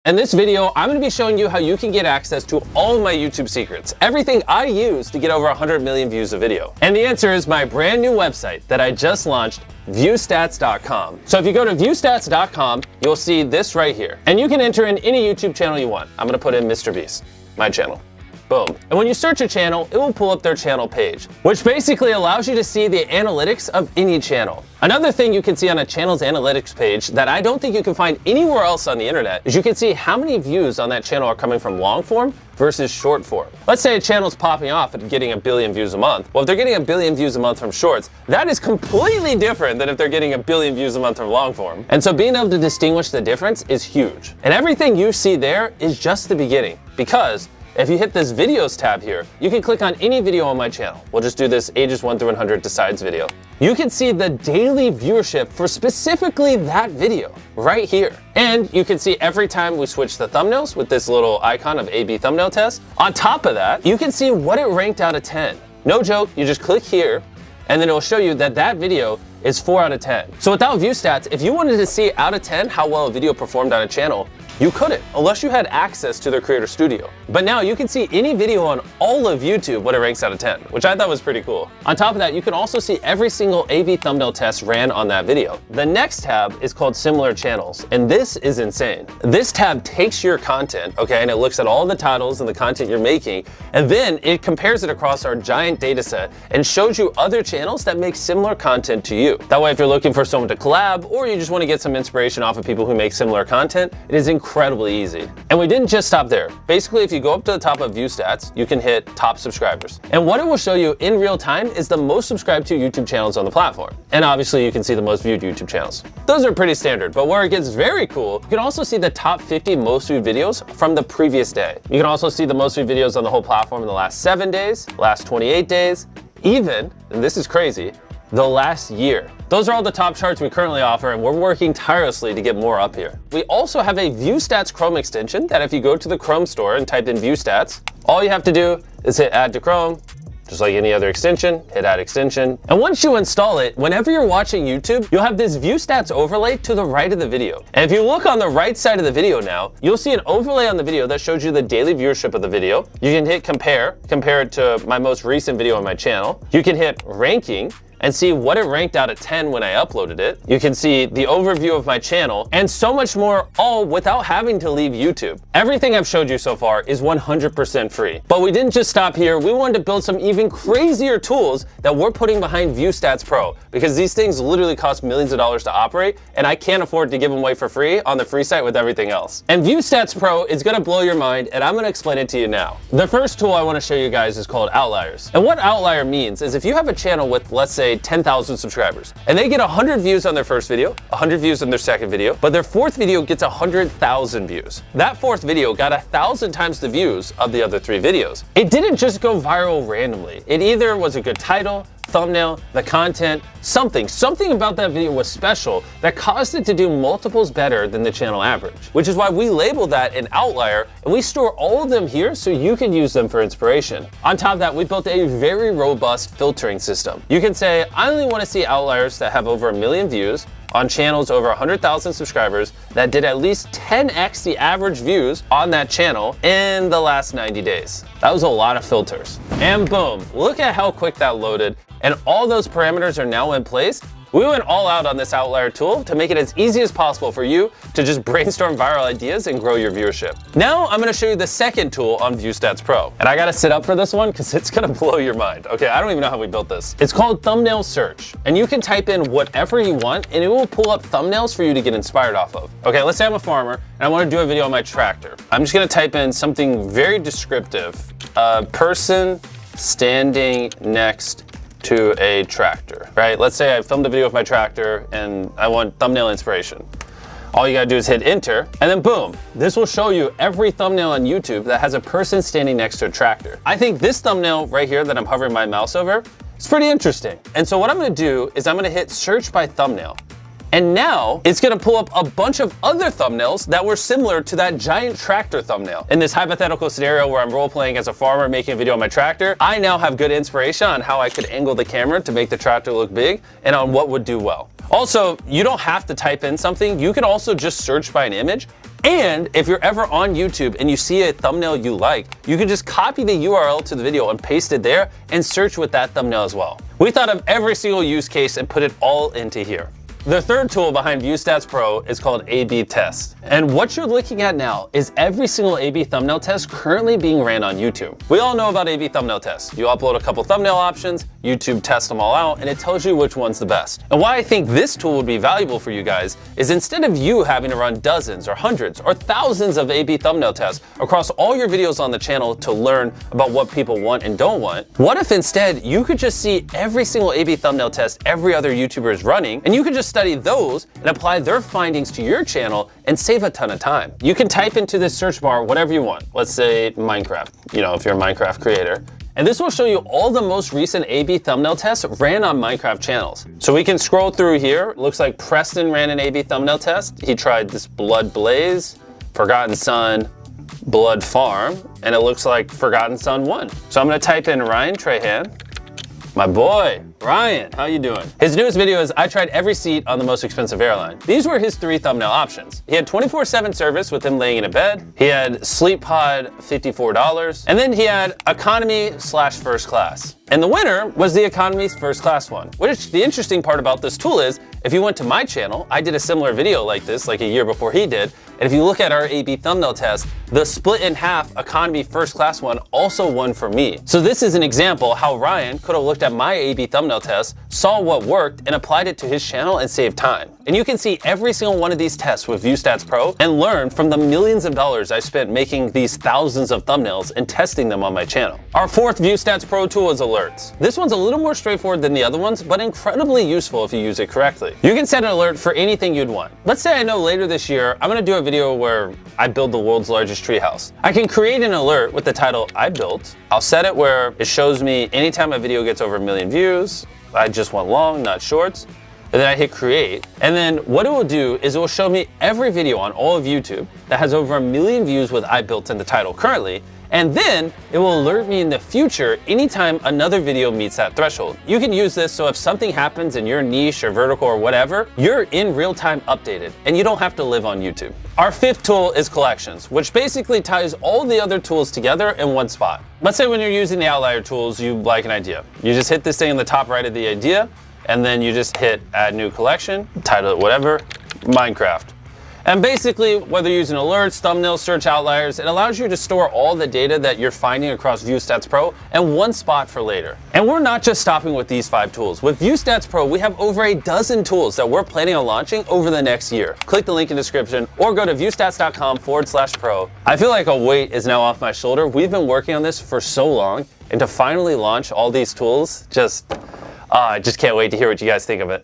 In this video, I'm going to be showing you how you can get access to all of my YouTube secrets, everything I use to get over 100 million views a video. And the answer is my brand new website that I just launched, viewstats.com. So if you go to viewstats.com, you'll see this right here. And you can enter in any YouTube channel you want. I'm going to put in Mr. Beast, my channel. Boom. And when you search a channel, it will pull up their channel page, which basically allows you to see the analytics of any channel. Another thing you can see on a channel's analytics page that I don't think you can find anywhere else on the internet is you can see how many views on that channel are coming from long form versus short form. Let's say a channel's popping off and getting 1 billion views a month. Well, if they're getting 1 billion views a month from shorts, that is completely different than if they're getting 1 billion views a month from long form. And so being able to distinguish the difference is huge. And everything you see there is just the beginning, because if you hit this videos tab here, you can click on any video on my channel. We'll just do this ages 1 through 100 decides video. You can see the daily viewership for specifically that video right here. And you can see every time we switch the thumbnails with this little icon of A/B thumbnail test. On top of that, you can see what it ranked out of 10. No joke, you just click here and then it'll show you that that video is 4 out of 10. So without view stats, if you wanted to see out of 10 how well a video performed on a channel, you couldn't, unless you had access to their Creator Studio. But now you can see any video on all of YouTube what it ranks out of 10, which I thought was pretty cool. On top of that, you can also see every single A/B thumbnail test ran on that video. The next tab is called Similar Channels, and this is insane. This tab takes your content, okay, and it looks at all the titles and the content you're making, and then it compares it across our giant data set and shows you other channels that make similar content to you. That way, if you're looking for someone to collab, or you just want to get some inspiration off of people who make similar content, it is incredibly easy. And we didn't just stop there. Basically, if you go up to the top of View Stats, you can hit top subscribers. And what it will show you in real time is the most subscribed to YouTube channels on the platform. And obviously you can see the most viewed YouTube channels. Those are pretty standard, but where it gets very cool, you can also see the top 50 most viewed videos from the previous day. You can also see the most viewed videos on the whole platform in the last 7 days, last 28 days, even, and this is crazy, the last year. Those are all the top charts we currently offer, and we're working tirelessly to get more up here. We also have a View Stats Chrome extension that if you go to the Chrome store and type in View Stats, all you have to do is hit Add to Chrome, just like any other extension, hit Add Extension. And once you install it, whenever you're watching YouTube, you'll have this View Stats overlay to the right of the video. And if you look on the right side of the video now, you'll see an overlay on the video that shows you the daily viewership of the video. You can hit compare it to my most recent video on my channel. You can hit ranking, and see what it ranked out of 10 when I uploaded it. You can see the overview of my channel and so much more, all without having to leave YouTube. Everything I've showed you so far is 100% free. But we didn't just stop here. We wanted to build some even crazier tools that we're putting behind View Stats Pro, because these things literally cost millions of dollars to operate, and I can't afford to give them away for free on the free site with everything else. And View Stats Pro is gonna blow your mind, and I'm gonna explain it to you now. The first tool I wanna show you guys is called Outliers. And what Outlier means is if you have a channel with, let's say, 10,000 subscribers, and they get 100 views on their first video, 100 views on their second video, but their fourth video gets 100,000 views. That fourth video got 1,000 times the views of the other 3 videos. It didn't just go viral randomly. It either was a good title, thumbnail, the content, something about that video was special that caused it to do multiples better than the channel average, which is why we label that an outlier, and we store all of them here so you can use them for inspiration. On top of that, we built a very robust filtering system. You can say, I only want to see outliers that have over 1 million views on channels over 100,000 subscribers that did at least 10x the average views on that channel in the last 90 days. That was a lot of filters. And boom, look at how quick that loaded. And all those parameters are now in place. We went all out on this Outlier tool to make it as easy as possible for you to just brainstorm viral ideas and grow your viewership. Now I'm gonna show you the second tool on View Stats Pro. And I gotta sit up for this one because it's gonna blow your mind. Okay, I don't even know how we built this. It's called Thumbnail Search. And you can type in whatever you want and it will pull up thumbnails for you to get inspired off of. Okay, let's say I'm a farmer and I wanna do a video on my tractor. I'm just gonna type in something very descriptive. A person standing next to a tractor, right? Let's say I filmed a video of my tractor and I want thumbnail inspiration. All you gotta do is hit enter, and then boom, this will show you every thumbnail on YouTube that has a person standing next to a tractor. I think this thumbnail right here that I'm hovering my mouse over is pretty interesting. And so what I'm gonna do is I'm gonna hit search by thumbnail. And now it's gonna pull up a bunch of other thumbnails that were similar to that giant tractor thumbnail. In this hypothetical scenario where I'm role-playing as a farmer making a video on my tractor, I now have good inspiration on how I could angle the camera to make the tractor look big and on what would do well. Also, you don't have to type in something. You can also just search by an image And if you're ever on YouTube and you see a thumbnail you like, you can just copy the URL to the video and paste it there and search with that thumbnail as well. We thought of every single use case and put it all into here. The third tool behind ViewStats Pro is called A/B Test. And what you're looking at now is every single A/B thumbnail test currently being ran on YouTube. We all know about A/B thumbnail tests. You upload a couple thumbnail options, YouTube tests them all out, and it tells you which one's the best. And why I think this tool would be valuable for you guys is instead of you having to run dozens or hundreds or thousands of A/B thumbnail tests across all your videos on the channel to learn about what people want and don't want, what if instead you could just see every single A/B thumbnail test every other YouTuber is running, and you could just study those and apply their findings to your channel and save a ton of time. You can type into this search bar whatever you want. Let's say Minecraft, if you're a Minecraft creator. And this will show you all the most recent A/B thumbnail tests ran on Minecraft channels. So we can scroll through here. Looks like Preston ran an A/B thumbnail test. He tried this Blood Blaze, Forgotten Son, Blood Farm, and it looks like Forgotten Son won. So I'm gonna type in Ryan Trahan. My boy, Ryan, how you doing? His newest video is I tried every seat on the most expensive airline. These were his 3 thumbnail options. He had 24/7 service with him laying in a bed. He had Sleep Pod, $54. And then he had economy/first class. And the winner was the economy's first class one. Which the interesting part about this tool is, if you went to my channel, I did a similar video like this like a year before he did. And if you look at our A/B thumbnail test, the split in half economy first class one also won for me. So this is an example how Ryan could have looked at my A/B thumbnail test, saw what worked, and applied it to his channel and saved time. And you can see every single one of these tests with ViewStats Pro and learn from the millions of dollars I spent making these thousands of thumbnails and testing them on my channel. Our fourth ViewStats Pro tool is alerts. This one's a little more straightforward than the other ones, but incredibly useful if you use it correctly. You can set an alert for anything you'd want. Let's say I know later this year, I'm gonna do a video where I build the world's largest treehouse. I can create an alert with the title I built. I'll set it where it shows me anytime a video gets over 1 million views. I just want long, not shorts. And then I hit create. And then what it will do is it will show me every video on all of YouTube that has over 1 million views with I built in the title currently. And then it will alert me in the future anytime another video meets that threshold. You can use this so if something happens in your niche or vertical or whatever, you're in real time updated and you don't have to live on YouTube. Our fifth tool is collections, which basically ties all the other tools together in one spot. Let's say when you're using the outlier tools, you like an idea. You just hit this thing in the top right of the idea, and then you just hit add new collection, title it whatever, Minecraft. And basically, whether you're using alerts, thumbnails, search outliers, it allows you to store all the data that you're finding across ViewStats Pro in one spot for later. And we're not just stopping with these 5 tools. With ViewStats Pro, we have over a dozen tools that we're planning on launching over the next year. Click the link in the description or go to viewstats.com/pro. I feel like a weight is now off my shoulder. We've been working on this for so long, and to finally launch all these tools, I just can't wait to hear what you guys think of it.